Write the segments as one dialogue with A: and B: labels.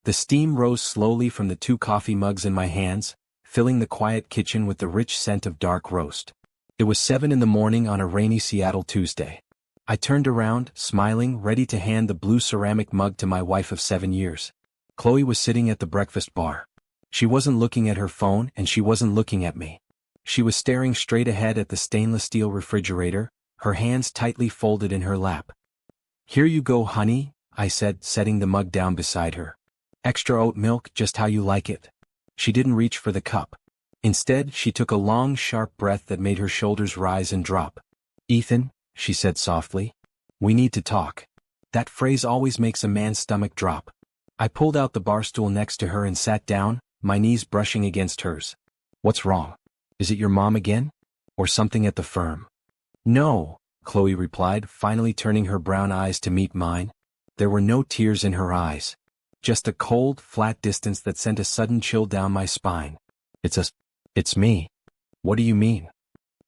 A: The steam rose slowly from the 2 coffee mugs in my hands, filling the quiet kitchen with the rich scent of dark roast. It was 7 in the morning on a rainy Seattle Tuesday. I turned around, smiling, ready to hand the blue ceramic mug to my wife of 7 years. Chloe was sitting at the breakfast bar. She wasn't looking at her phone and she wasn't looking at me. She was staring straight ahead at the stainless steel refrigerator, her hands tightly folded in her lap. "Here you go, honey," I said, setting the mug down beside her. "Extra oat milk, just how you like it." She didn't reach for the cup. Instead, she took a long, sharp breath that made her shoulders rise and drop. "Ethan," she said softly, "we need to talk." That phrase always makes a man's stomach drop. I pulled out the bar stool next to her and sat down, my knees brushing against hers. "What's wrong? Is it your mom again? Or something at the firm?" "No," Chloe replied, finally turning her brown eyes to meet mine. There were no tears in her eyes. Just a cold, flat distance that sent a sudden chill down my spine. It's me." "What do you mean?"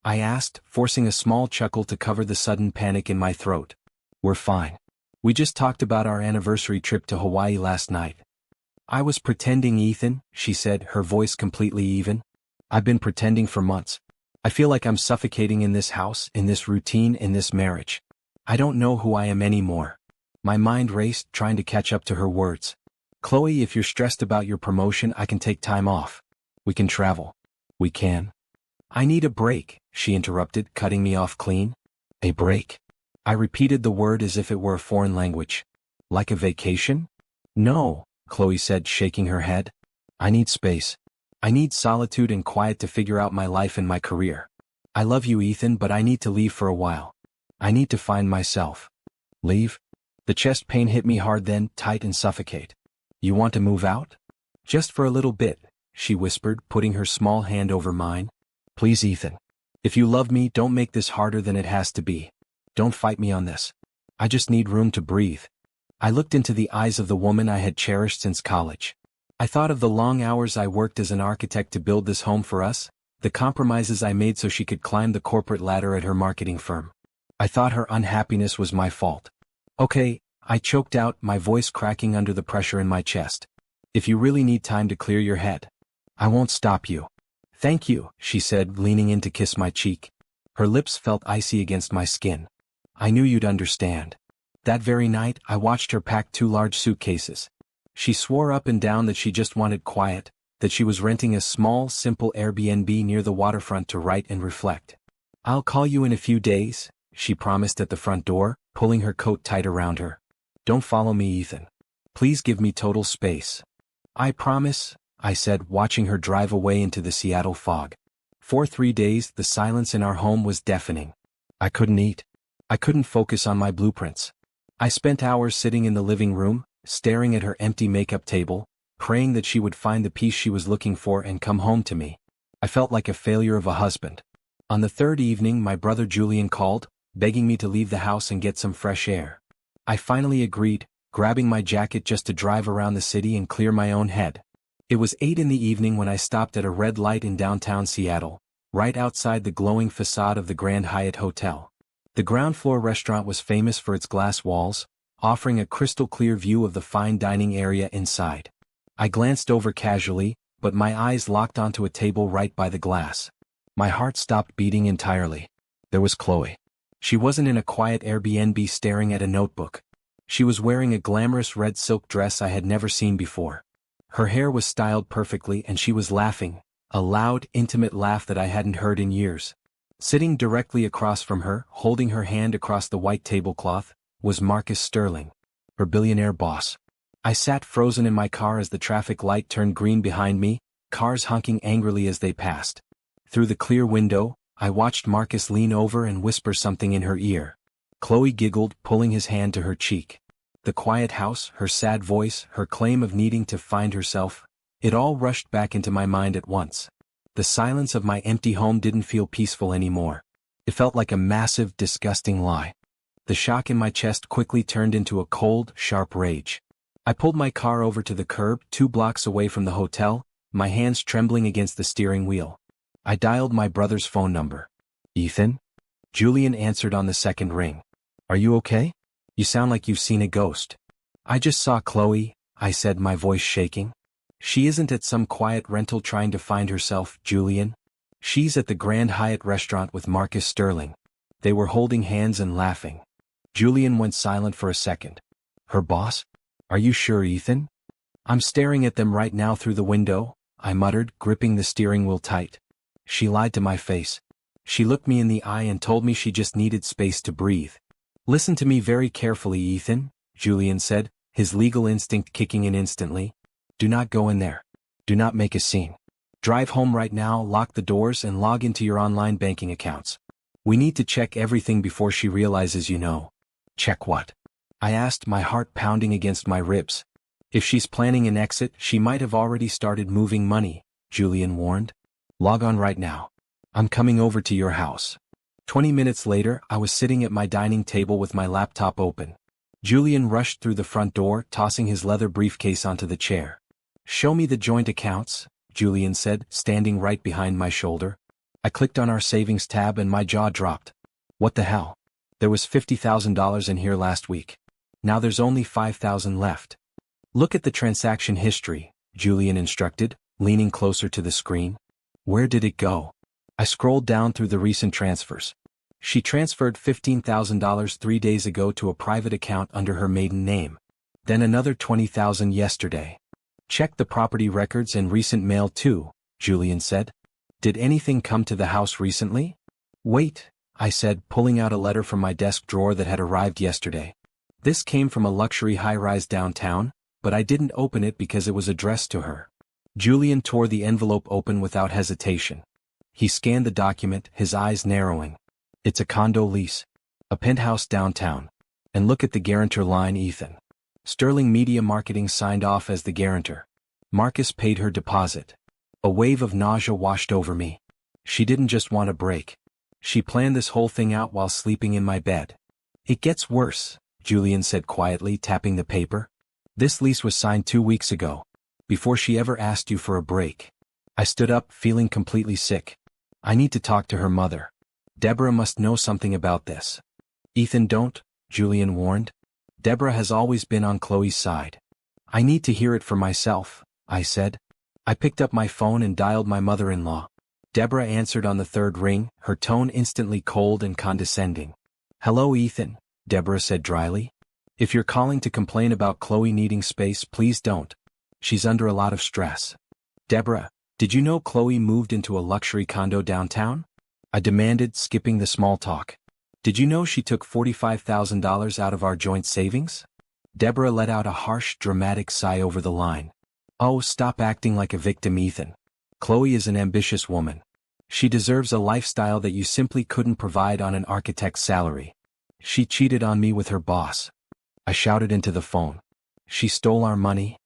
A: I asked, forcing a small chuckle to cover the sudden panic in my throat. "We're fine. We just talked about our anniversary trip to Hawaii last night." "I was pretending, Ethan," she said, her voice completely even. "I've been pretending for months. I feel like I'm suffocating in this house, in this routine, in this marriage. I don't know who I am anymore." My mind raced, trying to catch up to her words. "Chloe, if you're stressed about your promotion, I can take time off. We can travel. We can." "I need a break," she interrupted, cutting me off clean. "A break?" I repeated the word as if it were a foreign language. "Like a vacation?" "No," Chloe said, shaking her head. "I need space. I need solitude and quiet to figure out my life and my career. I love you, Ethan, but I need to leave for a while. I need to find myself." "Leave?" The chest pain hit me hard then, tight and suffocate. "You want to move out?" "Just for a little bit," she whispered, putting her small hand over mine. "Please, Ethan. If you love me, don't make this harder than it has to be. Don't fight me on this. I just need room to breathe." I looked into the eyes of the woman I had cherished since college. I thought of the long hours I worked as an architect to build this home for us, the compromises I made so she could climb the corporate ladder at her marketing firm. I thought her unhappiness was my fault. "Okay," I choked out, my voice cracking under the pressure in my chest. "If you really need time to clear your head, I won't stop you." "Thank you," she said, leaning in to kiss my cheek. Her lips felt icy against my skin. "I knew you'd understand." That very night, I watched her pack 2 large suitcases. She swore up and down that she just wanted quiet, that she was renting a small, simple Airbnb near the waterfront to write and reflect. "I'll call you in a few days," she promised at the front door, pulling her coat tight around her. "Don't follow me, Ethan. Please give me total space." "I promise," I said, watching her drive away into the Seattle fog. For 3 days, the silence in our home was deafening. I couldn't eat. I couldn't focus on my blueprints. I spent hours sitting in the living room, staring at her empty makeup table, praying that she would find the peace she was looking for and come home to me. I felt like a failure of a husband. On the 3rd evening, my brother Julian called, begging me to leave the house and get some fresh air. I finally agreed, grabbing my jacket just to drive around the city and clear my own head. It was 8 in the evening when I stopped at a red light in downtown Seattle, right outside the glowing facade of the Grand Hyatt Hotel. The ground floor restaurant was famous for its glass walls, offering a crystal-clear view of the fine dining area inside. I glanced over casually, but my eyes locked onto a table right by the glass. My heart stopped beating entirely. There was Chloe. She wasn't in a quiet Airbnb staring at a notebook. She was wearing a glamorous red silk dress I had never seen before. Her hair was styled perfectly and she was laughing, a loud, intimate laugh that I hadn't heard in years. Sitting directly across from her, holding her hand across the white tablecloth, was Marcus Sterling, her billionaire boss. I sat frozen in my car as the traffic light turned green behind me, cars honking angrily as they passed. Through the clear window, I watched Marcus lean over and whisper something in her ear. Chloe giggled, pulling his hand to her cheek. The quiet house, her sad voice, her claim of needing to find herself, it all rushed back into my mind at once. The silence of my empty home didn't feel peaceful anymore. It felt like a massive, disgusting lie. The shock in my chest quickly turned into a cold, sharp rage. I pulled my car over to the curb, 2 blocks away from the hotel, my hands trembling against the steering wheel. I dialed my brother's phone number. "Ethan?" Julian answered on the 2nd ring. "Are you okay? You sound like you've seen a ghost." "I just saw Chloe," I said, my voice shaking. She isn't at some quiet rental trying to find herself, Julian. She's at the Grand Hyatt restaurant with Marcus Sterling. They were holding hands and laughing. Julian went silent for a second. Her boss? Are you sure, Ethan? I'm staring at them right now through the window, I muttered, gripping the steering wheel tight. She lied to my face. She looked me in the eye and told me she just needed space to breathe. Listen to me very carefully, Ethan, Julian said, his legal instinct kicking in instantly. Do not go in there. Do not make a scene. Drive home right now, lock the doors, and log into your online banking accounts. We need to check everything before she realizes you know. Check what? I asked, my heart pounding against my ribs. If she's planning an exit, she might have already started moving money, Julian warned. Log on right now. I'm coming over to your house. 20 minutes later, I was sitting at my dining table with my laptop open. Julian rushed through the front door, tossing his leather briefcase onto the chair. Show me the joint accounts, Julian said, standing right behind my shoulder. I clicked on our savings tab and my jaw dropped. What the hell? There was $50,000 in here last week. Now there's only $5,000 left. Look at the transaction history, Julian instructed, leaning closer to the screen. Where did it go? I scrolled down through the recent transfers. She transferred $15,000 3 days ago to a private account under her maiden name. Then another $20,000 yesterday. Check the property records and recent mail too, Julian said. Did anything come to the house recently? Wait, I said, pulling out a letter from my desk drawer that had arrived yesterday. This came from a luxury high-rise downtown, but I didn't open it because it was addressed to her. Julian tore the envelope open without hesitation. He scanned the document, his eyes narrowing. It's a condo lease. A penthouse downtown. And look at the guarantor line, Ethan. Sterling Media Marketing signed off as the guarantor. Marcus paid her deposit. A wave of nausea washed over me. She didn't just want a break. She planned this whole thing out while sleeping in my bed. It gets worse, Julian said quietly, tapping the paper. This lease was signed 2 weeks ago, before she ever asked you for a break. I stood up, feeling completely sick. I need to talk to her mother. Deborah must know something about this. Ethan, don't, Julian warned. Deborah has always been on Chloe's side. I need to hear it for myself, I said. I picked up my phone and dialed my mother-in-law. Deborah answered on the third ring, her tone instantly cold and condescending. Hello, Ethan, Deborah said dryly. If you're calling to complain about Chloe needing space, please don't. She's under a lot of stress. Deborah, did you know Chloe moved into a luxury condo downtown? I demanded, skipping the small talk. Did you know she took $45,000 out of our joint savings? Deborah let out a harsh, dramatic sigh over the line. Oh, stop acting like a victim, Ethan. Chloe is an ambitious woman. She deserves a lifestyle that you simply couldn't provide on an architect's salary. She cheated on me with her boss. I shouted into the phone. She stole our money.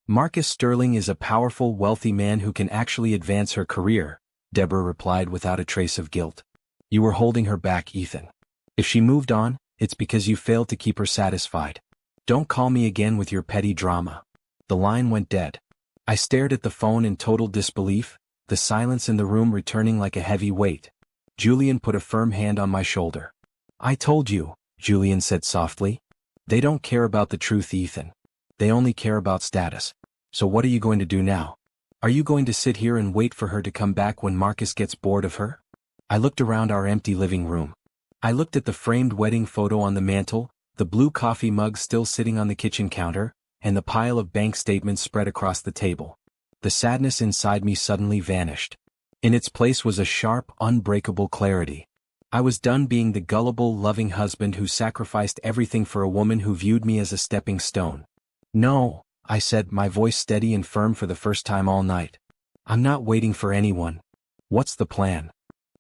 A: Marcus Sterling is a powerful, wealthy man who can actually advance her career, Deborah replied without a trace of guilt. You were holding her back, Ethan. If she moved on, it's because you failed to keep her satisfied. Don't call me again with your petty drama. The line went dead. I stared at the phone in total disbelief, the silence in the room returning like a heavy weight. Julian put a firm hand on my shoulder. I told you, Julian said softly. They don't care about the truth, Ethan. They only care about status. So what are you going to do now? Are you going to sit here and wait for her to come back when Marcus gets bored of her? I looked around our empty living room. I looked at the framed wedding photo on the mantel, the blue coffee mug still sitting on the kitchen counter, and the pile of bank statements spread across the table. The sadness inside me suddenly vanished. In its place was a sharp, unbreakable clarity. I was done being the gullible, loving husband who sacrificed everything for a woman who viewed me as a stepping stone. No, I said, my voice steady and firm for the first time all night. I'm not waiting for anyone. What's the plan?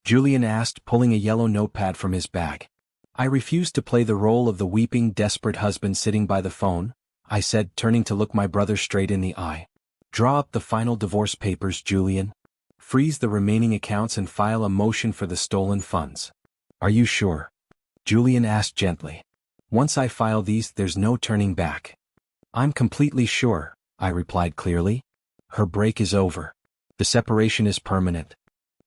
A: Julian asked, pulling a yellow notepad from his bag. I refused to play the role of the weeping, desperate husband sitting by the phone, I said, turning to look my brother straight in the eye. Draw up the final divorce papers, Julian. Freeze the remaining accounts and file a motion for the stolen funds. Are you sure? Julian asked gently. Once I file these, there's no turning back. I'm completely sure, I replied clearly. Her break is over. The separation is permanent.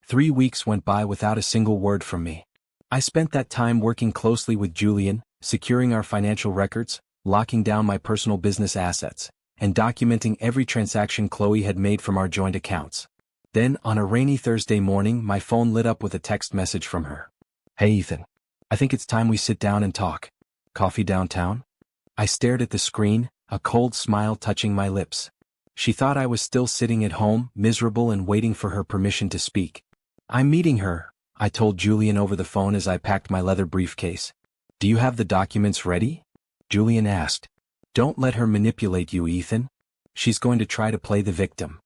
A: 3 weeks went by without a single word from me. I spent that time working closely with Julian, securing our financial records, locking down my personal business assets, and documenting every transaction Chloe had made from our joint accounts. Then, on a rainy Thursday morning, my phone lit up with a text message from her. "Hey Ethan. I think it's time we sit down and talk. Coffee downtown?" I stared at the screen, a cold smile touching my lips. She thought I was still sitting at home, miserable and waiting for her permission to speak. "I'm meeting her," I told Julian over the phone as I packed my leather briefcase. "Do you have the documents ready?" Julian asked. "Don't let her manipulate you, Ethan. She's going to try to play the victim."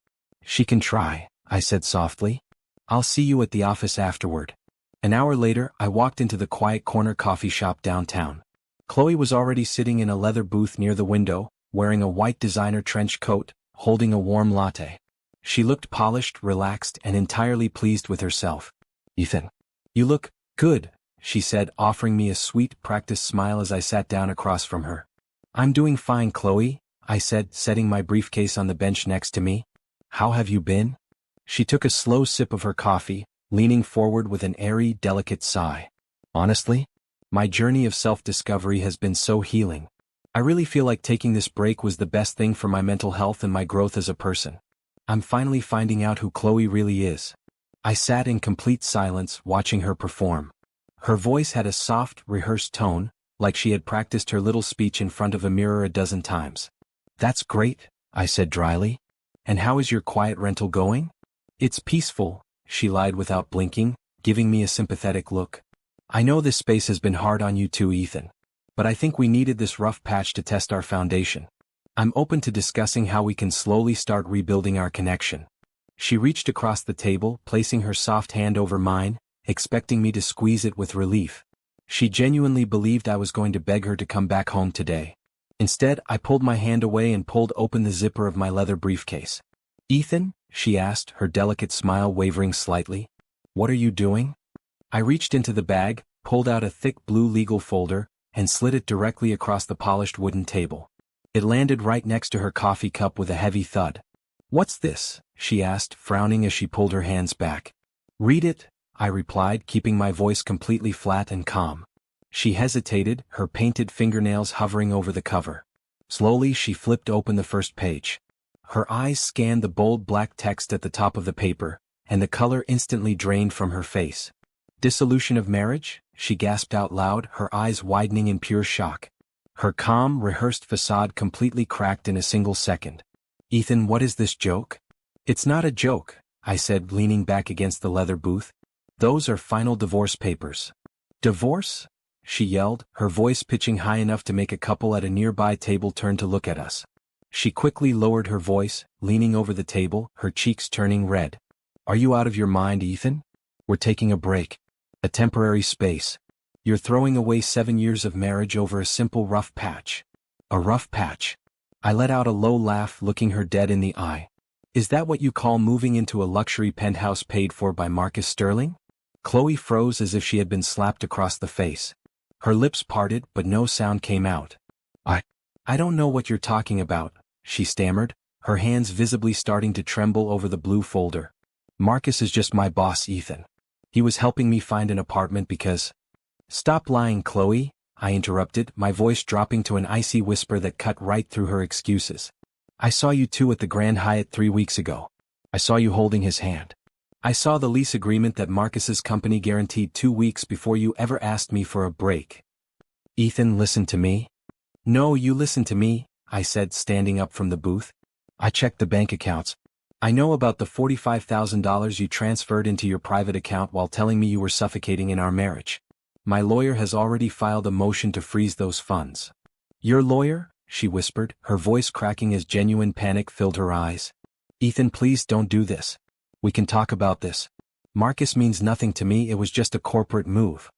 A: "She can try," I said softly. "I'll see you at the office afterward." An hour later, I walked into the quiet corner coffee shop downtown. Chloe was already sitting in a leather booth near the window, wearing a white designer trench coat, holding a warm latte. She looked polished, relaxed, and entirely pleased with herself. "Ethan, you look good," she said, offering me a sweet, practiced smile as I sat down across from her. "I'm doing fine, Chloe," I said, setting my briefcase on the bench next to me. "How have you been?" She took a slow sip of her coffee, leaning forward with an airy, delicate sigh. "Honestly, my journey of self-discovery has been so healing. I really feel like taking this break was the best thing for my mental health and my growth as a person. I'm finally finding out who Chloe really is." I sat in complete silence, watching her perform. Her voice had a soft, rehearsed tone, like she had practiced her little speech in front of a mirror a dozen times. "That's great," I said dryly. "And how is your quiet rental going?" "It's peaceful," she lied without blinking, giving me a sympathetic look. "I know this space has been hard on you too, Ethan. But I think we needed this rough patch to test our foundation. I'm open to discussing how we can slowly start rebuilding our connection." She reached across the table, placing her soft hand over mine, expecting me to squeeze it with relief. She genuinely believed I was going to beg her to come back home today. Instead, I pulled my hand away and pulled open the zipper of my leather briefcase. "Ethan?" she asked, her delicate smile wavering slightly. "What are you doing?" I reached into the bag, pulled out a thick blue legal folder, and slid it directly across the polished wooden table. It landed right next to her coffee cup with a heavy thud. "What's this?" she asked, frowning as she pulled her hands back. "Read it," I replied, keeping my voice completely flat and calm. She hesitated, her painted fingernails hovering over the cover. Slowly she flipped open the first page. Her eyes scanned the bold black text at the top of the paper, and the color instantly drained from her face. "Dissolution of marriage?" she gasped out loud, her eyes widening in pure shock. Her calm, rehearsed facade completely cracked in a single second. "Ethan, what is this joke?" "It's not a joke," I said, leaning back against the leather booth. "Those are final divorce papers." "Divorce?" she yelled, her voice pitching high enough to make a couple at a nearby table turn to look at us. She quickly lowered her voice, leaning over the table, her cheeks turning red. "Are you out of your mind, Ethan? We're taking a break. A temporary space. You're throwing away 7 years of marriage over a simple rough patch." "A rough patch?" I let out a low laugh, looking her dead in the eye. "Is that what you call moving into a luxury penthouse paid for by Marcus Sterling?" Chloe froze as if she had been slapped across the face. Her lips parted, but no sound came out. I don't know what you're talking about," she stammered, her hands visibly starting to tremble over the blue folder. "Marcus is just my boss, Ethan. He was helping me find an apartment because—" "Stop lying, Chloe," I interrupted, my voice dropping to an icy whisper that cut right through her excuses. "I saw you two at the Grand Hyatt 3 weeks ago. I saw you holding his hand. I saw the lease agreement that Marcus's company guaranteed 2 weeks before you ever asked me for a break." "Ethan, listen to me." "No, you listen to me," I said, standing up from the booth. "I checked the bank accounts. I know about the $45,000 you transferred into your private account while telling me you were suffocating in our marriage. My lawyer has already filed a motion to freeze those funds." "Your lawyer?" she whispered, her voice cracking as genuine panic filled her eyes. "Ethan, please don't do this. We can talk about this. Marcus means nothing to me, it was just a corporate move."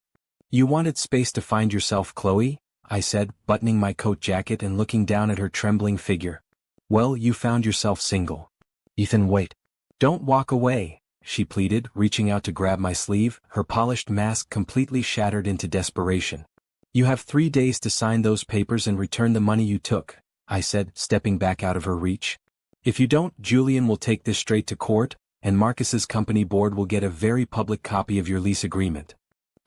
A: "You wanted space to find yourself, Chloe," I said, buttoning my coat jacket and looking down at her trembling figure. "Well, you found yourself single." "Ethan, wait. Don't walk away," she pleaded, reaching out to grab my sleeve, her polished mask completely shattered into desperation. "You have 3 days to sign those papers and return the money you took," I said, stepping back out of her reach. "If you don't, Julian will take this straight to court, and Marcus's company board will get a very public copy of your lease agreement."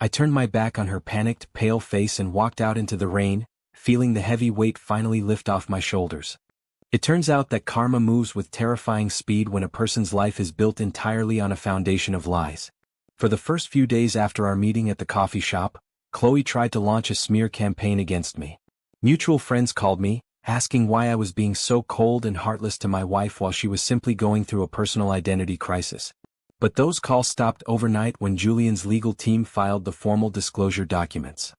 A: I turned my back on her panicked, pale face and walked out into the rain, feeling the heavy weight finally lift off my shoulders. It turns out that karma moves with terrifying speed when a person's life is built entirely on a foundation of lies. For the first few days after our meeting at the coffee shop, Chloe tried to launch a smear campaign against me. Mutual friends called me, asking why I was being so cold and heartless to my wife while she was simply going through a personal identity crisis. But those calls stopped overnight when Julian's legal team filed the formal disclosure documents.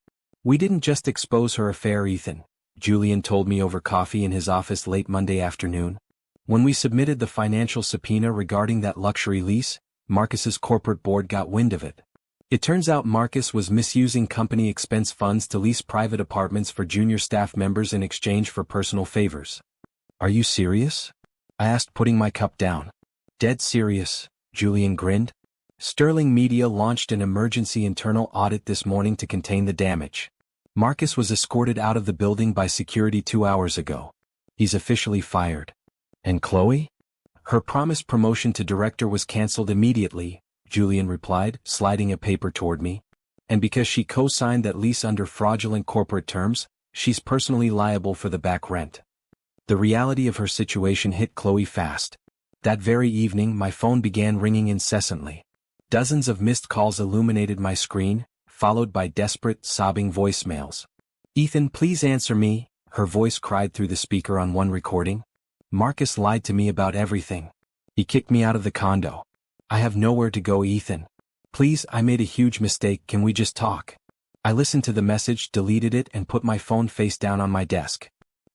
A: "We didn't just expose her affair, Ethan," Julian told me over coffee in his office late Monday afternoon. "When we submitted the financial subpoena regarding that luxury lease, Marcus's corporate board got wind of it. It turns out Marcus was misusing company expense funds to lease private apartments for junior staff members in exchange for personal favors." "Are you serious?" I asked, putting my cup down. "Dead serious," Julian grinned. "Sterling Media launched an emergency internal audit this morning to contain the damage. Marcus was escorted out of the building by security 2 hours ago. He's officially fired." "And Chloe?" "Her promised promotion to director was cancelled immediately," Julian replied, sliding a paper toward me. "And because she co-signed that lease under fraudulent corporate terms, she's personally liable for the back rent." The reality of her situation hit Chloe fast. That very evening my phone began ringing incessantly. Dozens of missed calls illuminated my screen, followed by desperate, sobbing voicemails. "Ethan, please answer me," her voice cried through the speaker on one recording. "Marcus lied to me about everything. He kicked me out of the condo. I have nowhere to go, Ethan. Please, I made a huge mistake, can we just talk?" I listened to the message, deleted it, and put my phone face down on my desk.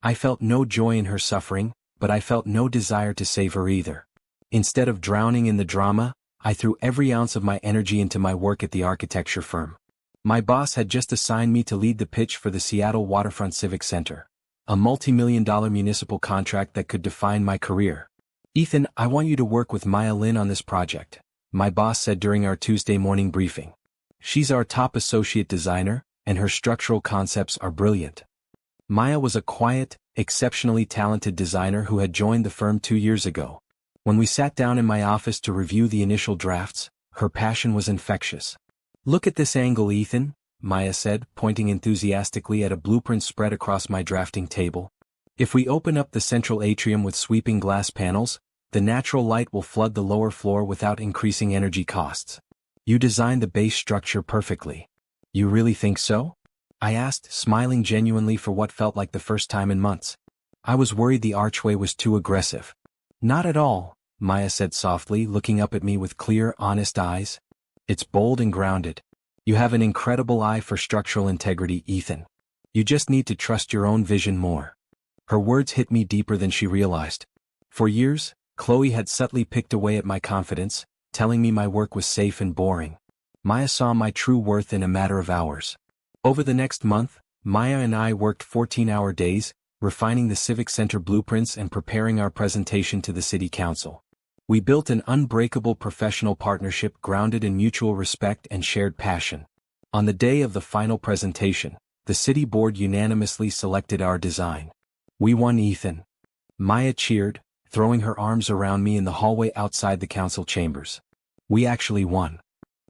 A: I felt no joy in her suffering, but I felt no desire to save her either. Instead of drowning in the drama, I threw every ounce of my energy into my work at the architecture firm. My boss had just assigned me to lead the pitch for the Seattle Waterfront Civic Center, a multi-million-dollar municipal contract that could define my career. "Ethan, I want you to work with Maya Lin on this project," my boss said during our Tuesday morning briefing. "She's our top associate designer, and her structural concepts are brilliant." Maya was a quiet, exceptionally talented designer who had joined the firm 2 years ago. When we sat down in my office to review the initial drafts, her passion was infectious. "Look at this angle, Ethan," Maya said, pointing enthusiastically at a blueprint spread across my drafting table. "If we open up the central atrium with sweeping glass panels, the natural light will flood the lower floor without increasing energy costs. You designed the base structure perfectly." "You really think so?" I asked, smiling genuinely for what felt like the first time in months. I was worried the archway was too aggressive. "Not at all," Maya said softly, looking up at me with clear, honest eyes. "It's bold and grounded. You have an incredible eye for structural integrity, Ethan. You just need to trust your own vision more." Her words hit me deeper than she realized. For years, Chloe had subtly picked away at my confidence, telling me my work was safe and boring. Maya saw my true worth in a matter of hours. Over the next month, Maya and I worked 14-hour days, refining the Civic Center blueprints and preparing our presentation to the City Council. We built an unbreakable professional partnership grounded in mutual respect and shared passion. On the day of the final presentation, the City Board unanimously selected our design. "We won, Ethan." Maya cheered, throwing her arms around me in the hallway outside the council chambers. "We actually won."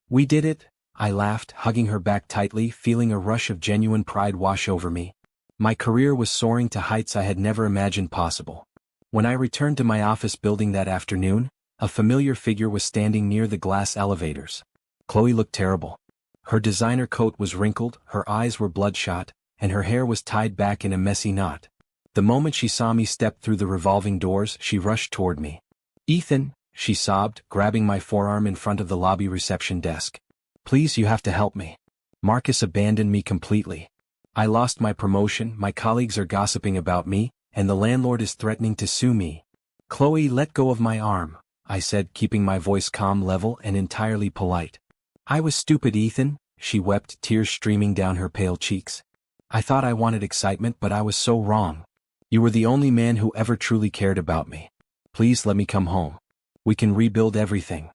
A: "We did it," I laughed, hugging her back tightly, feeling a rush of genuine pride wash over me. My career was soaring to heights I had never imagined possible. When I returned to my office building that afternoon, a familiar figure was standing near the glass elevators. Chloe looked terrible. Her designer coat was wrinkled, her eyes were bloodshot, and her hair was tied back in a messy knot. The moment she saw me step through the revolving doors, she rushed toward me. "Ethan," she sobbed, grabbing my forearm in front of the lobby reception desk. "Please, you have to help me. Marcus abandoned me completely. I lost my promotion, my colleagues are gossiping about me, and the landlord is threatening to sue me." "Chloe, let go of my arm," I said, keeping my voice calm, level, and entirely polite. "I was stupid, Ethan," she wept, tears streaming down her pale cheeks. "I thought I wanted excitement, but I was so wrong. You were the only man who ever truly cared about me. Please let me come home. We can rebuild everything."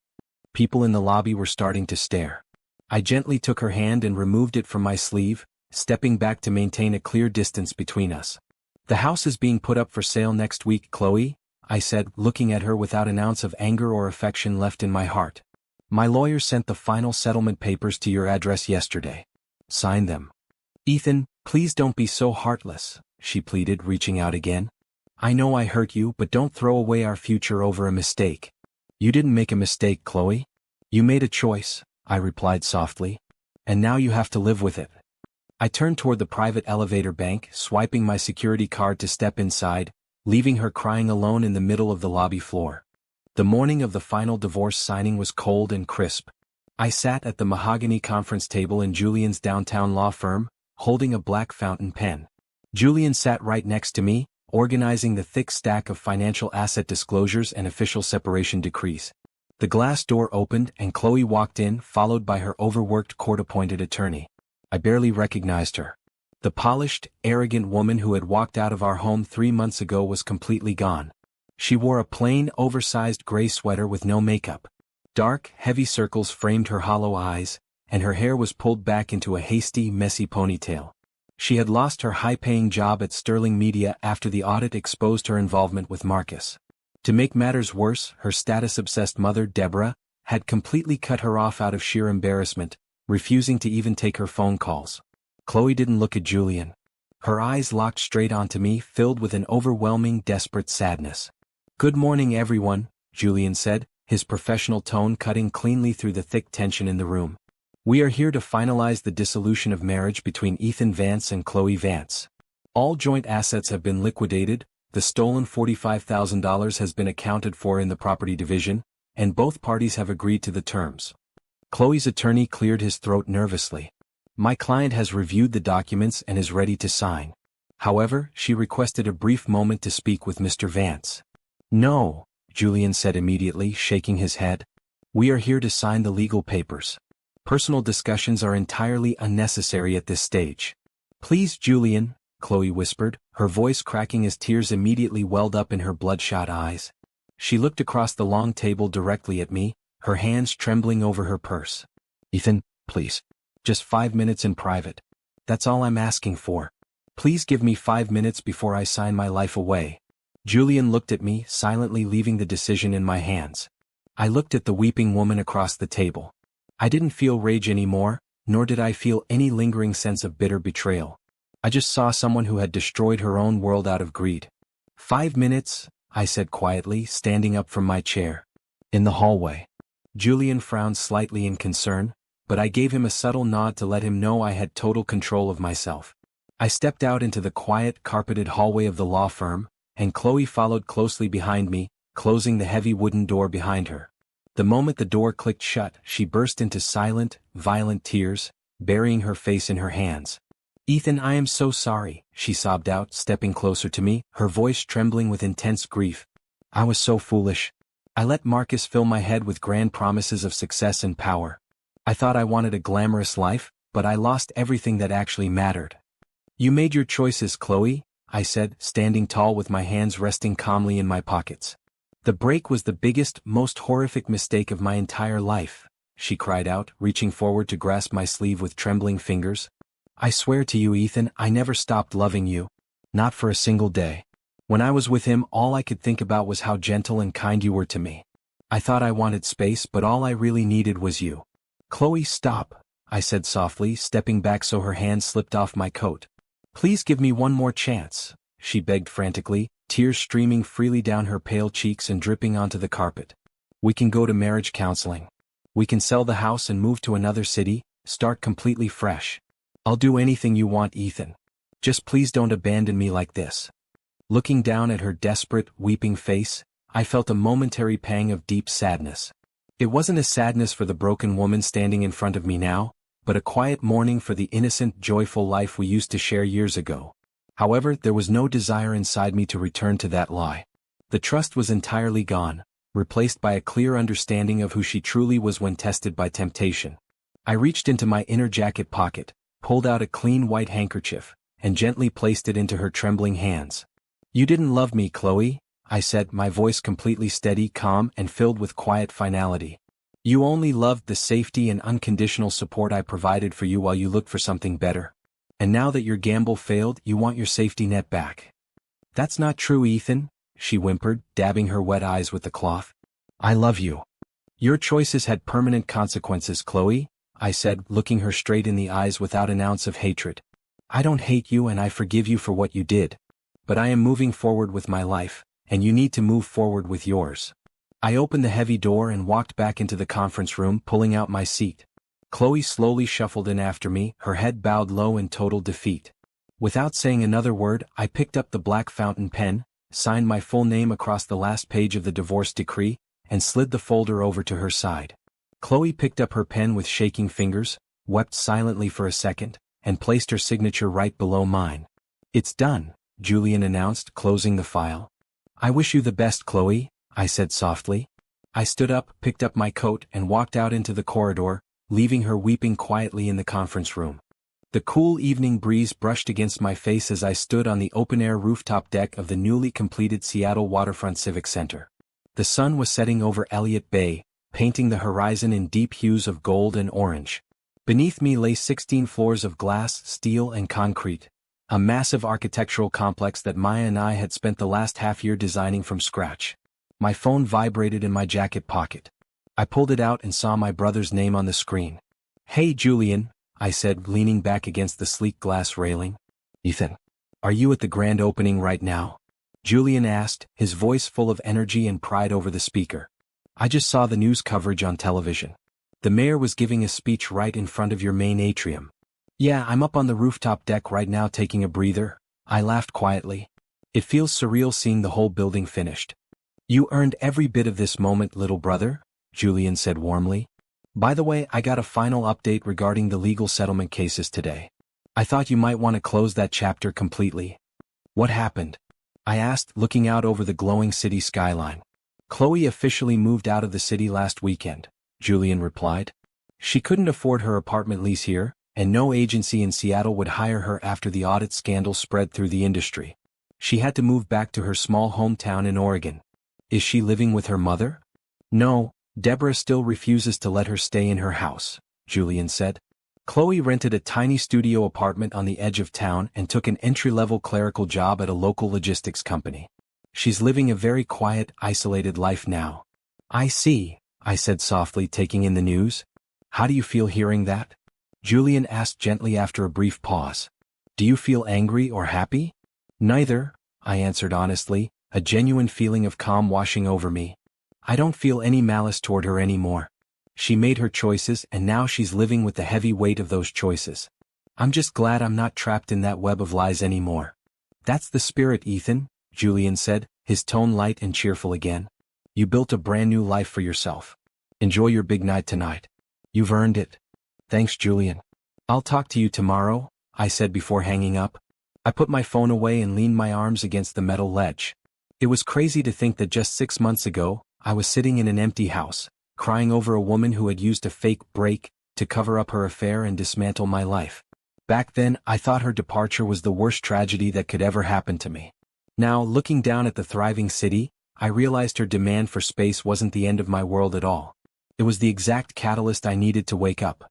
A: People in the lobby were starting to stare. I gently took her hand and removed it from my sleeve, stepping back to maintain a clear distance between us. "The house is being put up for sale next week, Chloe," I said, looking at her without an ounce of anger or affection left in my heart. "My lawyer sent the final settlement papers to your address yesterday. Sign them." "Ethan, please don't be so heartless," she pleaded, reaching out again. I know I hurt you, but don't throw away our future over a mistake. You didn't make a mistake, Chloe. You made a choice, I replied softly. And now you have to live with it. I turned toward the private elevator bank, swiping my security card to step inside, leaving her crying alone in the middle of the lobby floor. The morning of the final divorce signing was cold and crisp. I sat at the mahogany conference table in Julian's downtown law firm, holding a black fountain pen. Julian sat right next to me, organizing the thick stack of financial asset disclosures and official separation decrees. The glass door opened and Chloe walked in, followed by her overworked court-appointed attorney. I barely recognized her. The polished, arrogant woman who had walked out of our home 3 months ago was completely gone. She wore a plain, oversized gray sweater with no makeup. Dark, heavy circles framed her hollow eyes, and her hair was pulled back into a hasty, messy ponytail. She had lost her high-paying job at Sterling Media after the audit exposed her involvement with Marcus. To make matters worse, her status-obsessed mother, Deborah, had completely cut her off out of sheer embarrassment, refusing to even take her phone calls. Chloe didn't look at Julian. Her eyes locked straight onto me, filled with an overwhelming, desperate sadness. "Good morning, everyone," Julian said, his professional tone cutting cleanly through the thick tension in the room. "We are here to finalize the dissolution of marriage between Ethan Vance and Chloe Vance. All joint assets have been liquidated, the stolen $45,000 has been accounted for in the property division, and both parties have agreed to the terms." Chloe's attorney cleared his throat nervously. "My client has reviewed the documents and is ready to sign. However, she requested a brief moment to speak with Mr. Vance." "No," Julian said immediately, shaking his head. "We are here to sign the legal papers. Personal discussions are entirely unnecessary at this stage." "Please, Julian," Chloe whispered, her voice cracking as tears immediately welled up in her bloodshot eyes. She looked across the long table directly at me, her hands trembling over her purse. "Ethan, please. Just 5 minutes in private. That's all I'm asking for. Please give me 5 minutes before I sign my life away." Julian looked at me, silently leaving the decision in my hands. I looked at the weeping woman across the table. I didn't feel rage anymore, nor did I feel any lingering sense of bitter betrayal. I just saw someone who had destroyed her own world out of greed. 5 minutes, I said quietly, standing up from my chair. "In the hallway." Julian frowned slightly in concern, but I gave him a subtle nod to let him know I had total control of myself. I stepped out into the quiet, carpeted hallway of the law firm, and Chloe followed closely behind me, closing the heavy wooden door behind her. The moment the door clicked shut, she burst into silent, violent tears, burying her face in her hands. "Ethan, I am so sorry," she sobbed out, stepping closer to me, her voice trembling with intense grief. "I was so foolish. I let Marcus fill my head with grand promises of success and power. I thought I wanted a glamorous life, but I lost everything that actually mattered." "You made your choices, Chloe," I said, standing tall with my hands resting calmly in my pockets. "The break was the biggest, most horrific mistake of my entire life," she cried out, reaching forward to grasp my sleeve with trembling fingers. "I swear to you, Ethan, I never stopped loving you. Not for a single day. When I was with him, all I could think about was how gentle and kind you were to me. I thought I wanted space, but all I really needed was you." "Chloe, stop," I said softly, stepping back so her hand slipped off my coat. "Please give me one more chance," she begged frantically, tears streaming freely down her pale cheeks and dripping onto the carpet. "We can go to marriage counseling. We can sell the house and move to another city, start completely fresh. I'll do anything you want, Ethan. Just please don't abandon me like this." Looking down at her desperate, weeping face, I felt a momentary pang of deep sadness. It wasn't a sadness for the broken woman standing in front of me now, but a quiet mourning for the innocent, joyful life we used to share years ago. However, there was no desire inside me to return to that lie. The trust was entirely gone, replaced by a clear understanding of who she truly was when tested by temptation. I reached into my inner jacket pocket, pulled out a clean white handkerchief, and gently placed it into her trembling hands. "You didn't love me, Chloe," I said, my voice completely steady, calm, and filled with quiet finality. "You only loved the safety and unconditional support I provided for you while you looked for something better. And now that your gamble failed, you want your safety net back." "That's not true, Ethan," she whimpered, dabbing her wet eyes with the cloth. "I love you. Your choices had permanent consequences, Chloe," I said, looking her straight in the eyes without an ounce of hatred. "I don't hate you and I forgive you for what you did. but I am moving forward with my life, and you need to move forward with yours. I opened the heavy door and walked back into the conference room, pulling out my seat. Chloe slowly shuffled in after me, her head bowed low in total defeat. Without saying another word, I picked up the black fountain pen, signed my full name across the last page of the divorce decree, and slid the folder over to her side. Chloe picked up her pen with shaking fingers, wept silently for a second, and placed her signature right below mine. "It's done," Julian announced, closing the file. "I wish you the best, Chloe," I said softly. I stood up, picked up my coat, and walked out into the corridor, leaving her weeping quietly in the conference room. The cool evening breeze brushed against my face as I stood on the open-air rooftop deck of the newly completed Seattle Waterfront Civic Center. The sun was setting over Elliott Bay, painting the horizon in deep hues of gold and orange. Beneath me lay 16 floors of glass, steel, and concrete, a massive architectural complex that Maya and I had spent the last half-year designing from scratch. My phone vibrated in my jacket pocket. I pulled it out and saw my brother's name on the screen. "Hey Julian," I said, leaning back against the sleek glass railing. "Ethan, are you at the grand opening right now?" Julian asked, his voice full of energy and pride over the speaker. "I just saw the news coverage on television. The mayor was giving a speech right in front of your main atrium." "Yeah, I'm up on the rooftop deck right now taking a breather," I laughed quietly. "It feels surreal seeing the whole building finished." "You earned every bit of this moment, little brother," Julian said warmly. "By the way, I got a final update regarding the legal settlement cases today. I thought you might want to close that chapter completely." "What happened?" I asked, looking out over the glowing city skyline. "Chloe officially moved out of the city last weekend," Julian replied. "She couldn't afford her apartment lease here, and no agency in Seattle would hire her after the audit scandal spread through the industry. She had to move back to her small hometown in Oregon." "Is she living with her mother?" "No, Deborah still refuses to let her stay in her house," Julian said. "Chloe rented a tiny studio apartment on the edge of town and took an entry-level clerical job at a local logistics company. She's living a very quiet, isolated life now." "I see," I said softly, taking in the news. "How do you feel hearing that?" Julian asked gently after a brief pause. "Do you feel angry or happy?" "Neither," I answered honestly, a genuine feeling of calm washing over me. "I don't feel any malice toward her anymore. She made her choices and now she's living with the heavy weight of those choices. I'm just glad I'm not trapped in that web of lies anymore." "That's the spirit, Ethan," Julian said, his tone light and cheerful again. "You built a brand new life for yourself. Enjoy your big night tonight. You've earned it." "Thanks, Julian. I'll talk to you tomorrow," I said before hanging up. I put my phone away and leaned my arms against the metal ledge. It was crazy to think that just 6 months ago, I was sitting in an empty house, crying over a woman who had used a fake break to cover up her affair and dismantle my life. Back then, I thought her departure was the worst tragedy that could ever happen to me. Now, looking down at the thriving city, I realized her demand for space wasn't the end of my world at all. It was the exact catalyst I needed to wake up.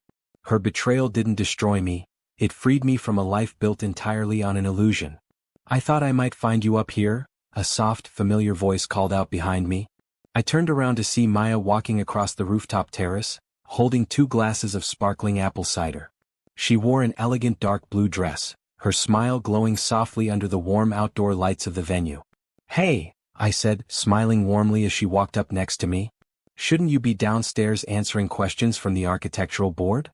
A: Her betrayal didn't destroy me, it freed me from a life built entirely on an illusion. "I thought I might find you up here," a soft, familiar voice called out behind me. I turned around to see Maya walking across the rooftop terrace, holding 2 glasses of sparkling apple cider. She wore an elegant dark blue dress, her smile glowing softly under the warm outdoor lights of the venue. "Hey," I said, smiling warmly as she walked up next to me. "Shouldn't you be downstairs answering questions from the architectural board?"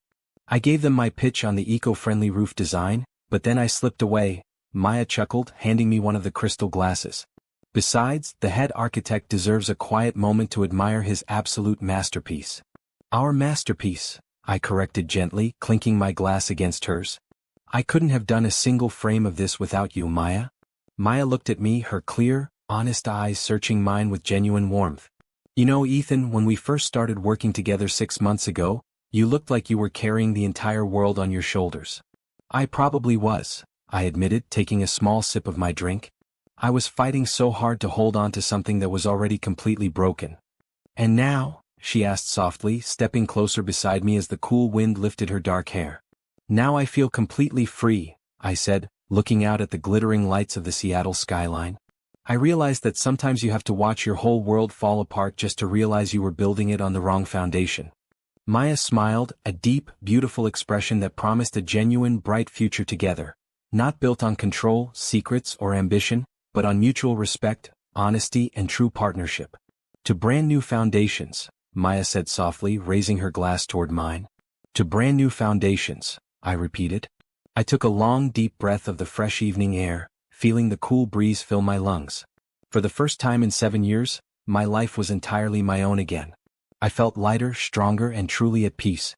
A: I gave them my pitch on the eco-friendly roof design, but then I slipped away. Maya chuckled, handing me one of the crystal glasses. "Besides, the head architect deserves a quiet moment to admire his absolute masterpiece." "Our masterpiece," I corrected gently, clinking my glass against hers. "I couldn't have done a single frame of this without you, Maya." Maya looked at me, her clear, honest eyes searching mine with genuine warmth. "You know, Ethan, when we first started working together 6 months ago, you looked like you were carrying the entire world on your shoulders." "I probably was," I admitted, taking a small sip of my drink. "I was fighting so hard to hold on to something that was already completely broken." "And now?" she asked softly, stepping closer beside me as the cool wind lifted her dark hair. "Now I feel completely free," I said, looking out at the glittering lights of the Seattle skyline. "I realized that sometimes you have to watch your whole world fall apart just to realize you were building it on the wrong foundation." Maya smiled, a deep, beautiful expression that promised a genuine, bright future together. Not built on control, secrets, or ambition, but on mutual respect, honesty, and true partnership. To brand new foundations, Maya said softly, raising her glass toward mine. To brand new foundations, I repeated. I took a long, deep breath of the fresh evening air, feeling the cool breeze fill my lungs. For the first time in 7 years, my life was entirely my own again. I felt lighter, stronger, and truly at peace,